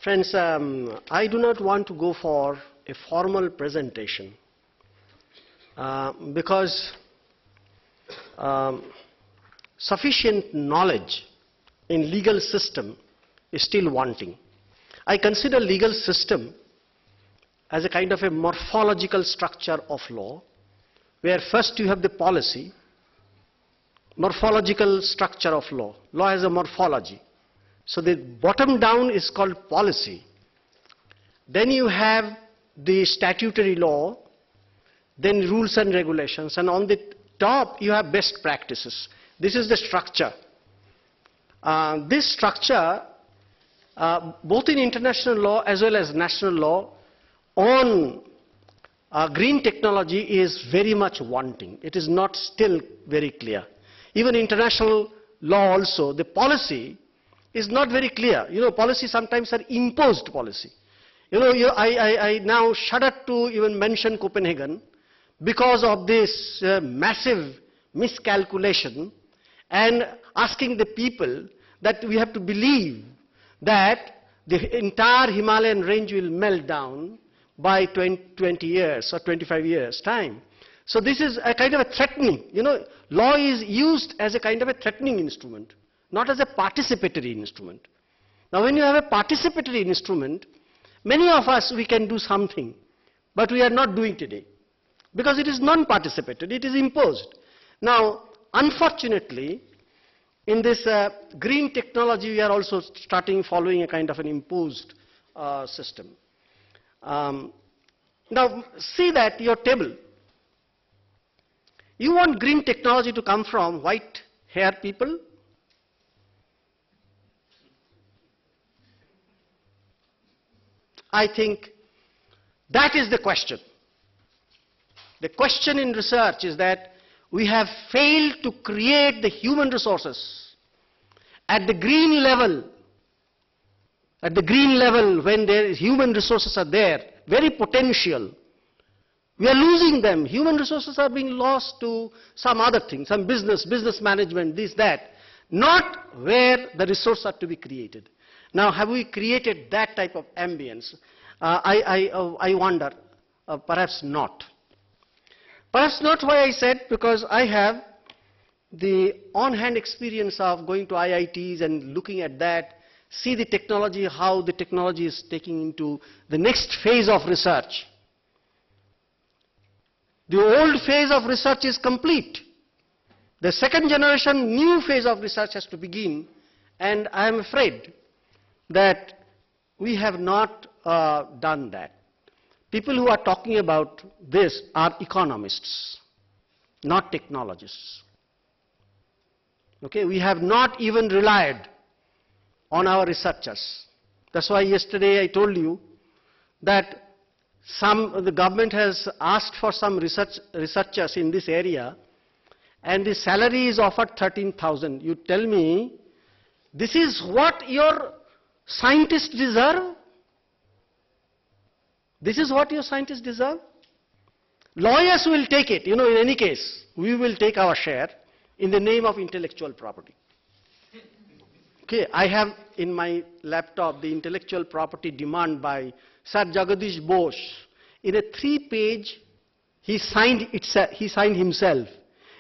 Friends, I do not want to go for a formal presentation because sufficient knowledge in legal system is still wanting. I consider legal system as a kind of a morphological structure of law, where first you have the policy, morphological structure of law. Law has a morphology. So the bottom down is called policy. Then you have the statutory law, then rules and regulations, and on the top you have best practices. This is the structure. This structure, both in international law as well as national law, on green technology is very much wanting. It is not still very clear. Even international law also, the policy is not very clear. You know, policy sometimes are imposed policy. You know, I now shudder to even mention Copenhagen because of this massive miscalculation and asking the people that we have to believe that the entire Himalayan range will melt down by 20 years or 25 years time. So this is a kind of a threatening, you know, law is used as a kind of a threatening instrument, not as a participatory instrument. Now when you have a participatory instrument, many of us, we can do something, but we are not doing today, because it is non-participatory, it is imposed. Now, unfortunately, in this green technology, we are also following a kind of an imposed system. Now, see that your table. You want green technology to come from white hair people? I think that is the question. The question in research is that we have failed to create the human resources at the green level. At the green level, when human resources are there, very potential, we are losing them. Human resources are being lost to some other thing, some business management, this, that, not where the resources are to be created. Now, have we created that type of ambience? I wonder, perhaps not. Perhaps not, why I said, because I have the on-hand experience of going to IITs and looking at that, see the technology, how the technology is taking into the next phase of research. The old phase of research is complete. The second generation, new phase of research has to begin, and I am afraid that we have not done that. People who are talking about this are economists, not technologists. Okay, we have not even relied on our researchers. That's why yesterday I told you that the government has asked for some researchers in this area, and the salary is offered 13,000. You tell me, this is what your scientists deserve? This is what your scientists deserve? Lawyers will take it, you know, in any case. We will take our share in the name of intellectual property. Okay, I have in my laptop the intellectual property demand by Sir Jagadish Bose. In a 3-page, he signed himself.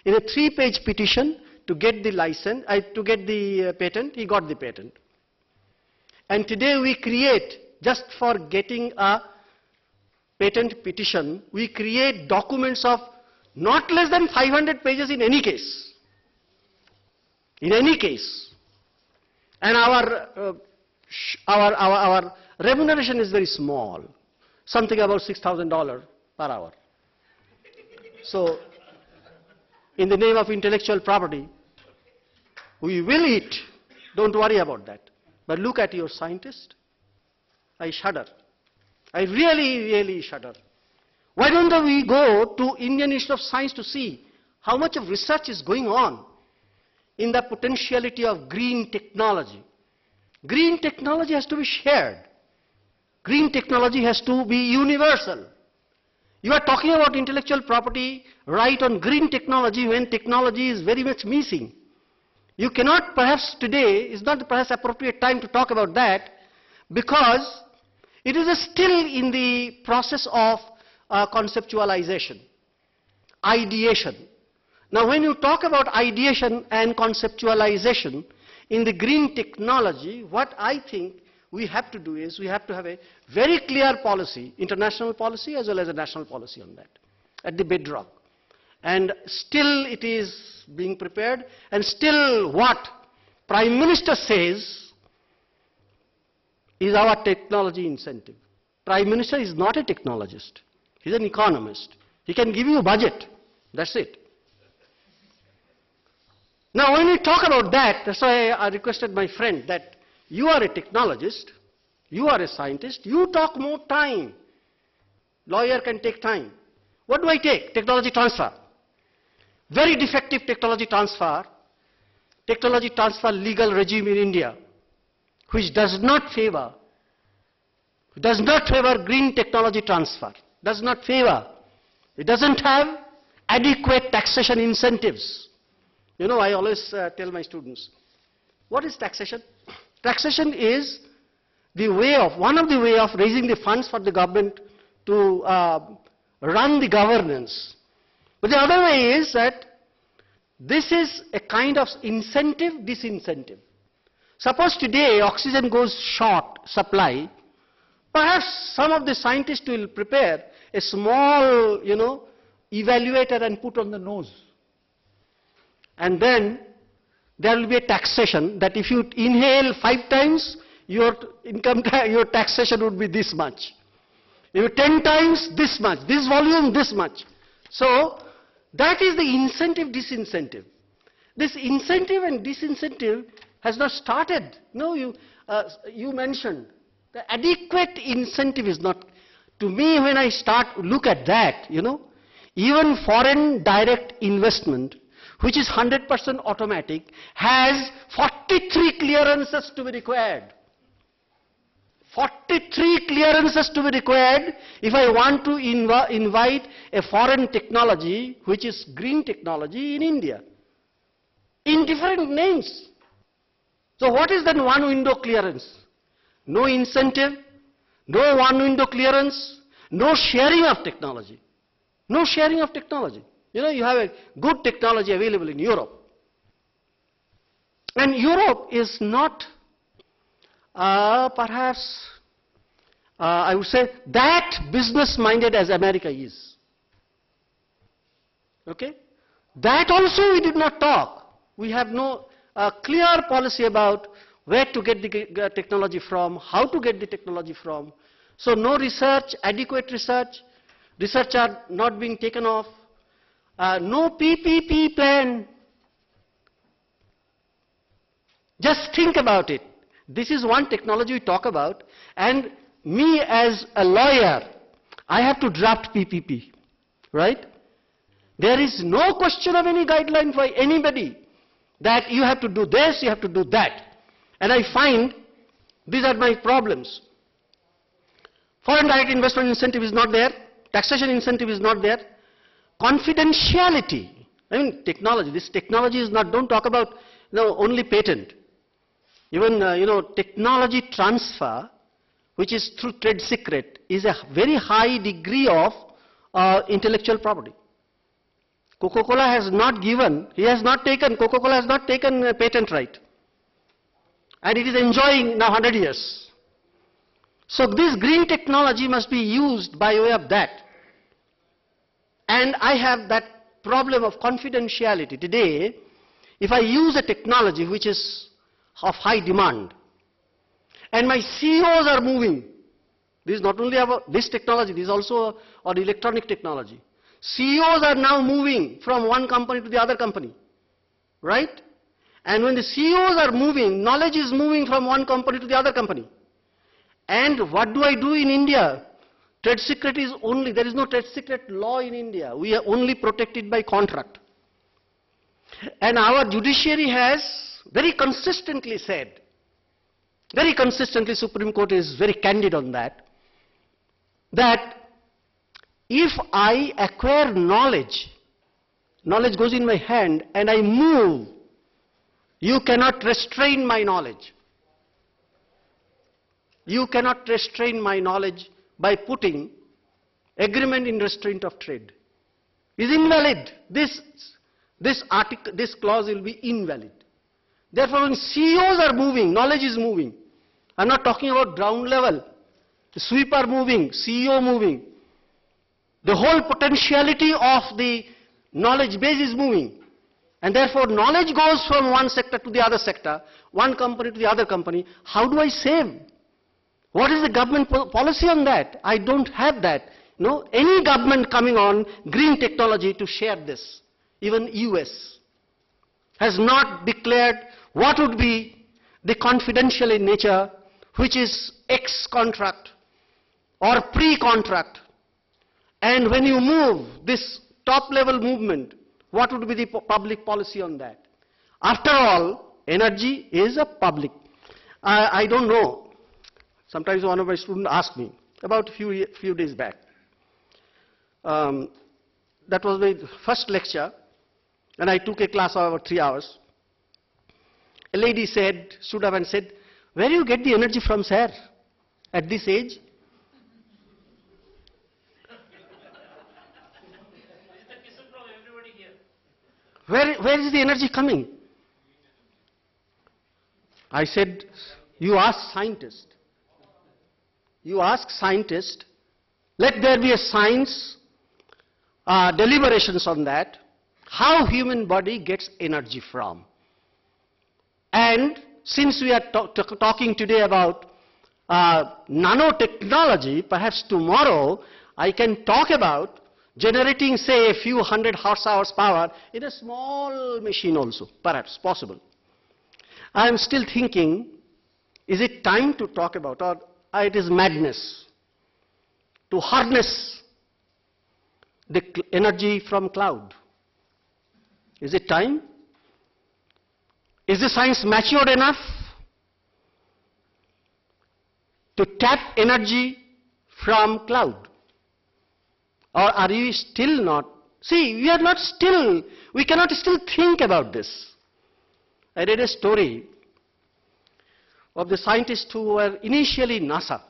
In a 3-page petition to get the license, to get the patent, he got the patent. And today we create, just for getting a patent petition, we create documents of not less than 500 pages in any case. In any case. And our remuneration is very small, something about $6,000 per hour. So, in the name of intellectual property, we will eat. Don't worry about that. But look at your scientist. I shudder. I really shudder. Why don't we go to Indian Institute of Science to see how much of research is going on in the potentiality of green technology? Green technology has to be shared. Green technology has to be universal. You are talking about intellectual property right on green technology when technology is very much missing. You cannot, perhaps today is not perhaps appropriate time to talk about that, because it is still in the process of conceptualization, ideation. Now when you talk about ideation and conceptualization in the green technology, what I think we have to do is we have to have a very clear policy, international policy as well as a national policy on that, at the bedrock. And still it is being prepared, and still what Prime Minister says is our technology incentive. Prime Minister is not a technologist. He's an economist. He can give you a budget. That's it. Now when we talk about that, that's why I requested my friend that you are a technologist, you are a scientist, you talk more time. Lawyer can take time. What do I take? Technology transfer. Very defective technology transfer legal regime in India, which does not favor green technology transfer, does not favor. It doesn't have adequate taxation incentives. You know, I always tell my students, what is taxation? Taxation is the way of, one of the way of raising the funds for the government to run the governance. But the other way is that this is a kind of incentive, disincentive. Suppose today oxygen goes short supply, perhaps some of the scientists will prepare a small, evaluator and put on the nose. And then there will be a taxation that if you inhale 5 times, your taxation would be this much. If you 10 times, this much. This volume, this much. So that is the incentive, disincentive. This incentive and disincentive has not started. No, you mentioned the adequate incentive is not. To me, when I look at that, even foreign direct investment, which is 100% automatic, has 43 clearances to be required. 43 clearances to be required if I want to invite a foreign technology, which is green technology in India, in different names. So what is that one window clearance? No incentive, no one window clearance, no sharing of technology. No sharing of technology. You have a good technology available in Europe. And Europe is not perhaps, I would say, that business-minded as America is. Okay? That also we did not talk. We have no clear policy about where to get the technology from, how to get the technology from. So no research, adequate research are not being taken off. No PPP plan. Just think about it. This is one technology we talk about, and me as a lawyer, I have to draft PPP, right? There is no question of any guideline for anybody that you have to do this, you have to do that. And I find these are my problems. Foreign direct investment incentive is not there. Taxation incentive is not there. Confidentiality. I mean, technology. This technology is not, don't talk about only patent. Even, technology transfer, which is through trade secret, is a very high degree of intellectual property. Coca-Cola has not given, Coca-Cola has not taken a patent right. And it is enjoying now 100 years. So this green technology must be used by way of that. And I have that problem of confidentiality. Today, if I use a technology which is of high demand, and my CEOs are moving, this is not only about this technology, this is also on electronic technology. CEOs are now moving from one company to the other company, right? And when the CEOs are moving, knowledge is moving from one company to the other company. And what do I do in India? Trade secret is only, there is no trade secret law in India. We are only protected by contract. And our judiciary has very consistently said, very consistently, Supreme Court is very candid on that, that if I acquire knowledge, knowledge goes in my hand and I move, you cannot restrain my knowledge. You cannot restrain my knowledge by putting agreement in restraint of trade. Is invalid. This clause will be invalid. Therefore, when CEOs are moving, knowledge is moving. I'm not talking about ground level. The sweeper moving, CEO moving. The whole potentiality of the knowledge base is moving. And therefore, knowledge goes from one sector to the other sector, one company to the other company. How do I save? What is the government policy on that? I don't have that. No, any government coming on green technology to share this, even US, has not declared what would be the confidential in nature, which is ex-contract or pre-contract. And when you move this top-level movement, what would be the public policy on that? After all, energy is a public. I don't know. Sometimes one of my students asked me about a few days back. That was my first lecture, and I took a class of about 3 hours. A lady stood up and said, "Where do you get the energy from, sir, at this age?" Where is the energy coming? I said, you ask scientists. You ask scientists. Let there be a science deliberations on that. How human body gets energy from. And since we are talking today about nanotechnology, perhaps tomorrow I can talk about generating, say, a few hundred horse-hours power in a small machine also, perhaps possible. I am still thinking, is it time to talk about, or it is madness to harness the energy from cloud? Is it time? Is the science matured enough to tap energy from cloud? Or are you still not? See, we are not still, we cannot still think about this. I read a story of the scientists who were initially in NASA.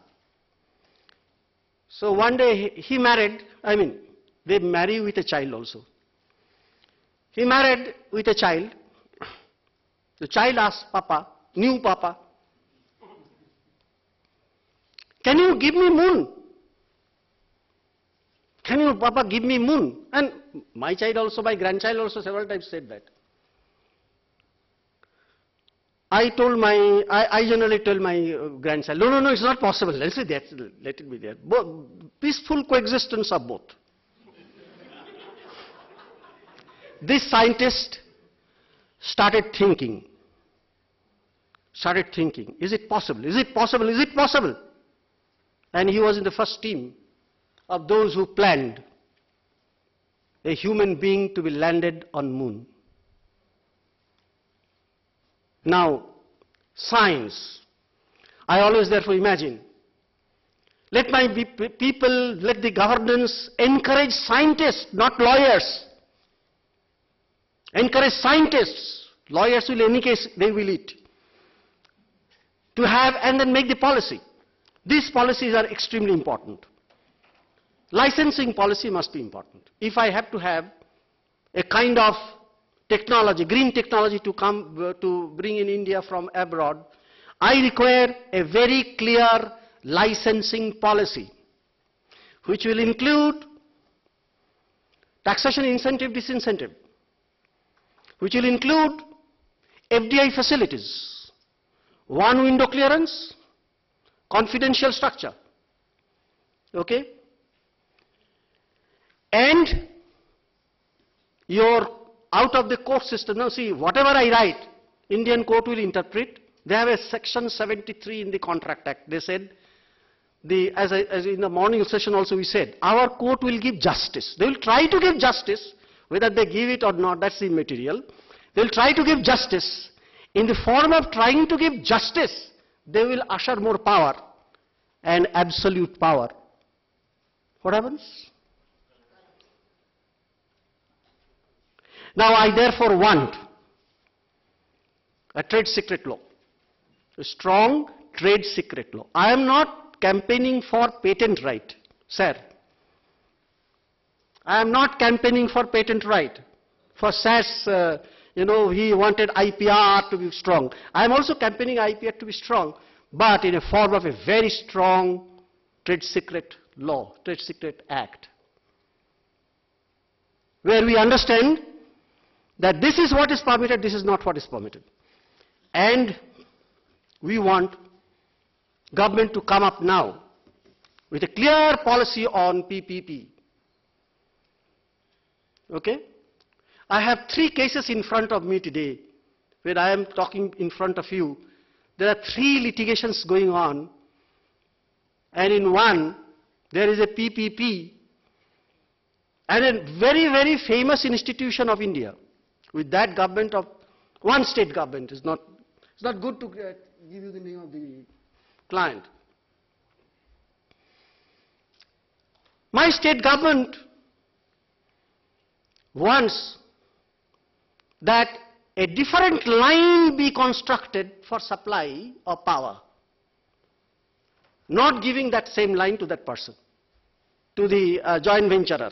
So one day he married, they marry with a child also. He married with a child. The child asked Papa, new Papa, "Can you give me moon? Can you, Papa, give me moon?" And my child also, my grandchild also several times said that. I generally tell my grandchild, no, it's not possible. Let it be there. Peaceful coexistence of both. This scientist started thinking, is it possible? Is it possible? Is it possible? And he was in the first team of those who planned a human being to be landed on moon. Now, science. I always therefore imagine, let my people, let the governance encourage scientists, not lawyers. Encourage scientists. Lawyers will, in any case, they will eat. To have and then make the policy. These policies are extremely important. Licensing policy must be important. If I have to have a kind of technology, green technology to bring in India from abroad, I require a very clear licensing policy, which will include taxation incentive, disincentive, which will include FDI facilities, one window clearance, confidential structure, okay? And your out of the court system. Now see, whatever I write, Indian court will interpret. They have a section 73 in the Contract Act. They said, as in the morning session also we said, our court will give justice. They will try to give justice, whether they give it or not, that's immaterial. They will try to give justice. In the form of trying to give justice, they will usher more power and absolute power. What happens? Now I therefore want a trade secret law, a strong trade secret law. I am not campaigning for patent right, sir. I am not campaigning for patent right. For SAS, he wanted IPR to be strong. I am also campaigning IPR to be strong, but in a form of a very strong trade secret law, trade secret act, where we understand that this is what is permitted, this is not what is permitted. And we want government to come up now with a clear policy on PPP. Okay? I have 3 cases in front of me today. When I am talking in front of you, there are 3 litigations going on, and in one, there is a PPP, and a very, very famous institution of India. With that government of one state government, it's not good to give you the name of the client. My state government wants that a different line be constructed for supply of power, not giving that same line to that person, to the joint venturer.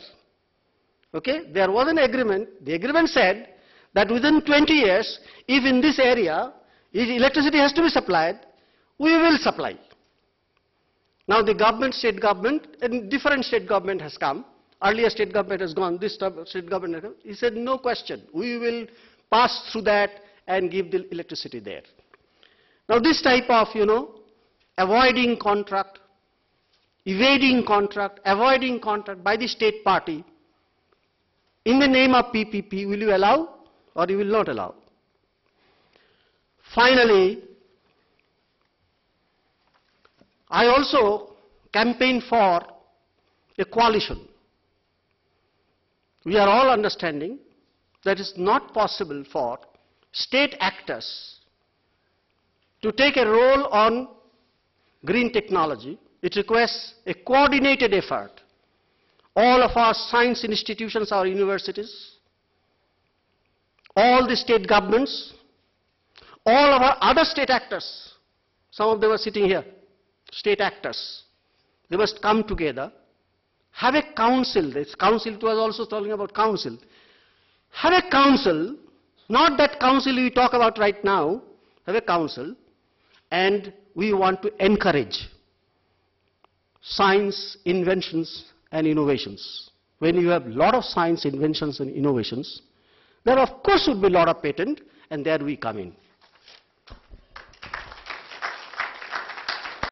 Okay? There was an agreement. The agreement said that within 20 years, if in this area, if electricity has to be supplied, we will supply. Now the government, state government, and different state government has come. Earlier state government has gone, this state government has come. He said, no question, we will pass through that and give the electricity there. Now this type of, avoiding contract, evading contract, avoiding contract by the state party, in the name of PPP, will you allow or you will not allow? Finally, I also campaign for a coalition. We are all understanding that it's not possible for state actors to take a role on green technology. It requires a coordinated effort. All of our science institutions, our universities, all the state governments, all of our other state actors, some of them are sitting here, state actors, they must come together, have a council. This council, it was also talking about council. Have a council, not that council we talk about right now, have a council, and we want to encourage science, inventions and innovations. When you have a lot of science, inventions and innovations, there of course would be a lot of patent, and there we come in.